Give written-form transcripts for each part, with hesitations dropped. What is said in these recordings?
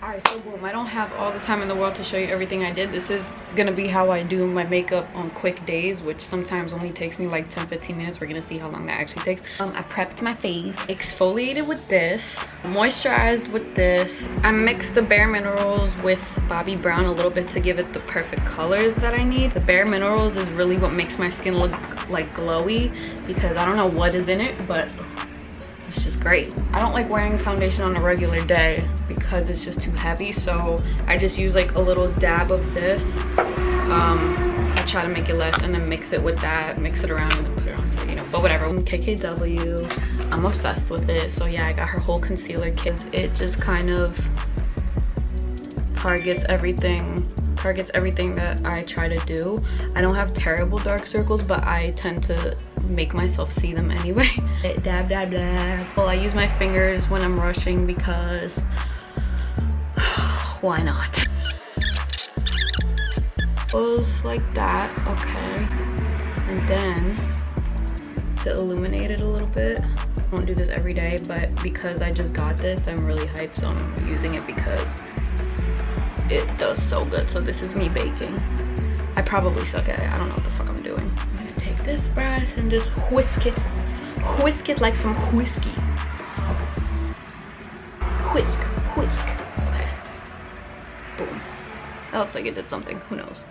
Alright, so boom, I don't have all the time in the world to show you everything I did. This is gonna be how I do my makeup on quick days, which sometimes only takes me like 10-15 minutes. We're gonna see how long that actually takes. I prepped my face, exfoliated with this, moisturized with this. I mixed the bareMinerals with Bobbi Brown a little bit to give it the perfect color that I need. The bareMinerals is really what makes my skin look like glowy, because I don't know what is in it, but it's just great. I don't like wearing foundation on a regular day because it's just too heavy, so I just use like a little dab of this. I try to make it less and then mix it with that, mix it around and then put it on, so you know, but whatever. KKW, I'm obsessed with it. So yeah, I got her whole concealer kit. It just kind of targets everything that I try to do. I don't have terrible dark circles, but I tend to make myself see them anyway. Dab, dab, dab. Well, I use my fingers when I'm rushing because why not? Goes like that, okay. And then to illuminate it a little bit. I won't do this every day, but because I just got this, I'm really hyped, so I'm using it because it does so good. So this is me baking. I probably suck at it. I don't know what the fuck I'm doing. I'm gonna take this brush and just whisk it like some whiskey. Whisk. Okay. Boom. That looks like it did something. Who knows?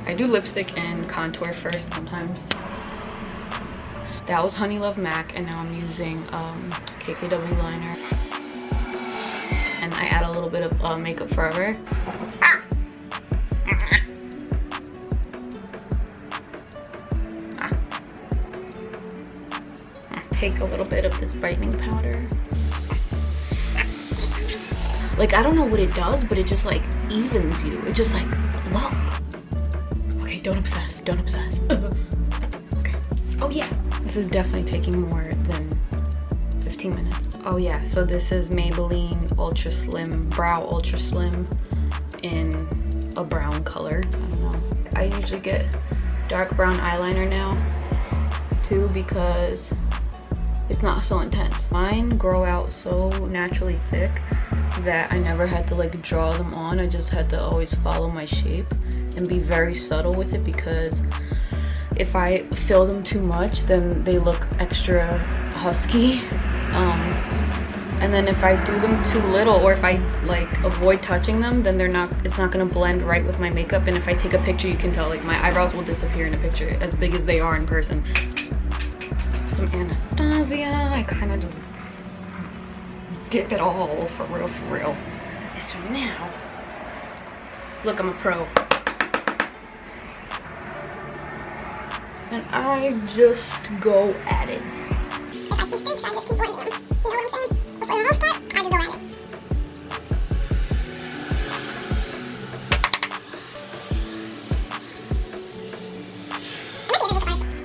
I do lipstick and contour first sometimes. That was Honey Love MAC, and now I'm using KKW liner. And I add a little bit of Makeup Forever. Take a little bit of this brightening powder. Like, I don't know what it does, but it just like evens you. It just like, look. Okay, don't obsess. Okay. Oh yeah, this is definitely taking more than 15 minutes. Oh yeah, so this is Maybelline Ultra Slim, Brow Ultra Slim in a brown color. I don't know. I usually get dark brown eyeliner now too because it's not so intense. Mine grow out so naturally thick that I never had to like draw them on. I just had to always follow my shape and be very subtle with it, because if I fill them too much, then they look extra husky. And then if I do them too little, or if I like avoid touching them, then it's not gonna blend right with my makeup. And if I take a picture, you can tell like my eyebrows will disappear in a picture as big as they are in person. Some Anastasia. I kind of just dip it all for real. So now, look, I'm a pro. And I just go at it. If I see streaks, I just keep blending them. You know what I'm saying? But for the most part, I just go at it.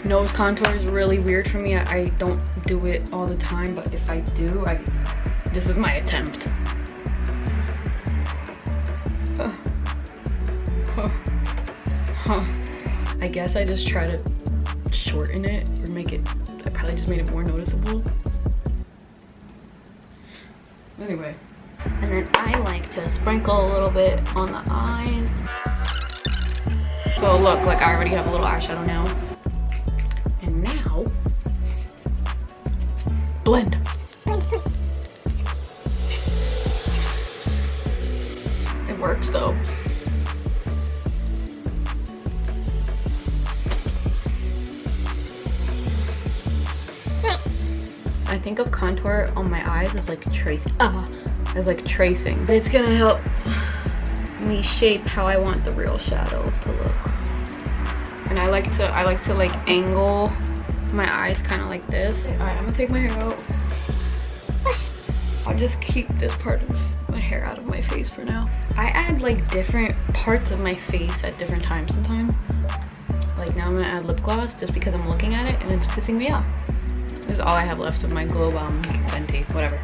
Nose contour is really weird for me. I don't do it all the time, but if I do, this is my attempt. I guess I just try to shorten it or make it, I probably just made it more noticeable. Anyway. And then I like to sprinkle a little bit on the eyes. So look, like I already have a little eyeshadow now. And now, blend. It works though. I think of contour on my eyes as like tracing. But it's gonna help me shape how I want the real shadow to look. And I like to like angle my eyes kind of like this. All right, I'm gonna take my hair out. I'll just keep this part of my hair out of my face for now. I add like different parts of my face at different times sometimes. Like now I'm gonna add lip gloss just because I'm looking at it and it's pissing me off. This is all I have left of my Glow Bomb Fenty, whatever.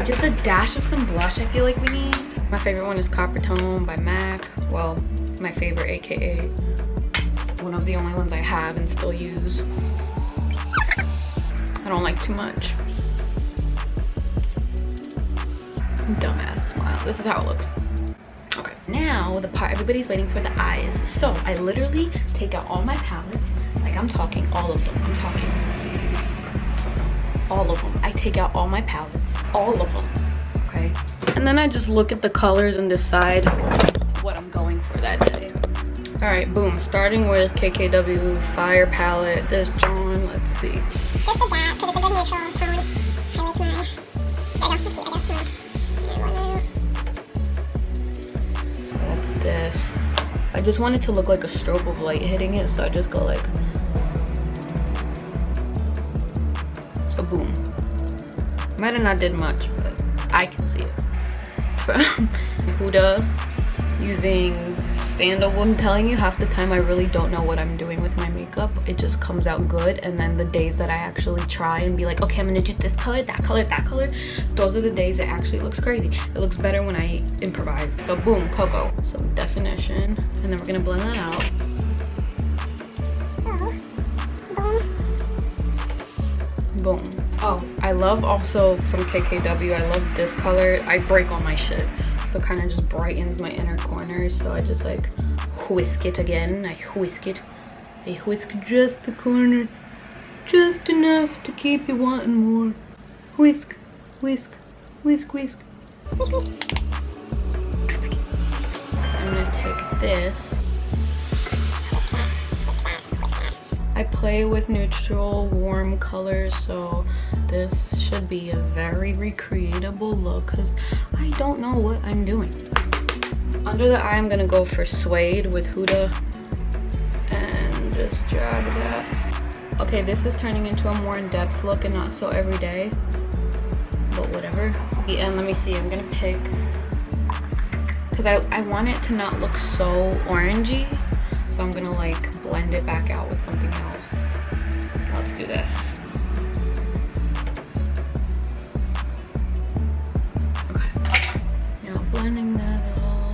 Just a dash of some blush I feel like we need. My favorite one is Copper Tone by MAC. Well, my favorite, aka one of the only ones I have and still use. I don't like too much. Dumbass smile. This is how it looks. Okay, now the part everybody's waiting for, the eyes. So I literally take out all my palettes. Like, I'm talking all of them. I'm talking all of them. I take out all my palettes, all of them. Okay, and then I just look at the colors and decide what I'm going for that day. All right, boom. Starting with KKW Fire Palette. This John. Let's see. Just did that because it's a good neutral tone. Highlights my... I don't have to, I guess. That's this. I just want it to look like a strobe of light hitting it, so I just go like... So boom. Might have not did much, but I can see it. From Huda, using sandalwood. I'm telling you, half the time I really don't know what I'm doing with my makeup. It just comes out good, and then the days that I actually try and be like, okay, I'm gonna do this color, that color, that color, those are the days it actually looks crazy. It looks better when I improvise. So boom, cocoa, some definition, and then we're gonna blend that out. So, boom. Boom. Oh, I love also from KKW, I love this color. I break all my shit. So it kind of just brightens my inner corners. So I just like whisk it again. I whisk it. I whisk just the corners. Just enough to keep you wanting more. Whisk, whisk, whisk, whisk. I'm gonna take this. I play with neutral, warm colors, so this should be a very recreatable look because I don't know what I'm doing. Under the eye, I'm gonna go for Suede with Huda and just drag that. Okay, this is turning into a more in-depth look and not so everyday, but whatever. And let me see, I'm gonna pick, because I want it to not look so orangey, so I'm gonna like blend it back out with something else. Let's do this. Okay. Now blending that all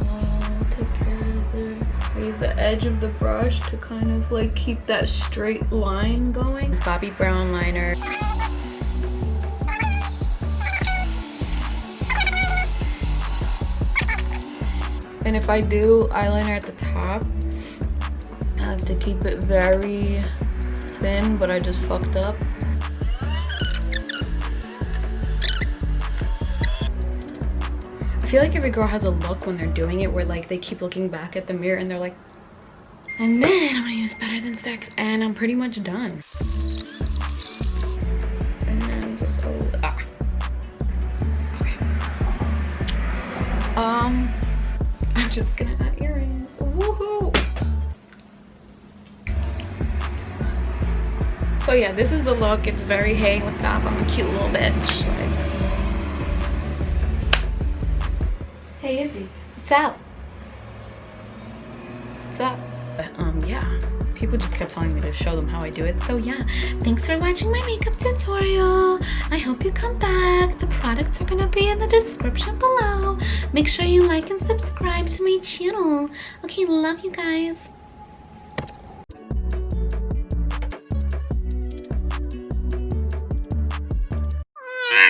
together. I use the edge of the brush to kind of like keep that straight line going. Bobbi Brown liner. And if I do eyeliner at the top, I have to keep it very thin, but I just fucked up. I feel like every girl has a look when they're doing it where like they keep looking back at the mirror and they're like, and then I'm gonna use Better Than Sex, and I'm pretty much done. And then just okay. I'm just gonna add earrings. Woohoo! So yeah, this is the look. It's very, hey, what's up? I'm a cute little bitch. Like, hey, Izzy, what's up? What's up? But yeah, people just kept telling me to show them how I do it. So yeah, thanks for watching my makeup tutorial. I hope you come back. The products are gonna be in the description below. Make sure you like and subscribe to my channel. Okay, love you guys.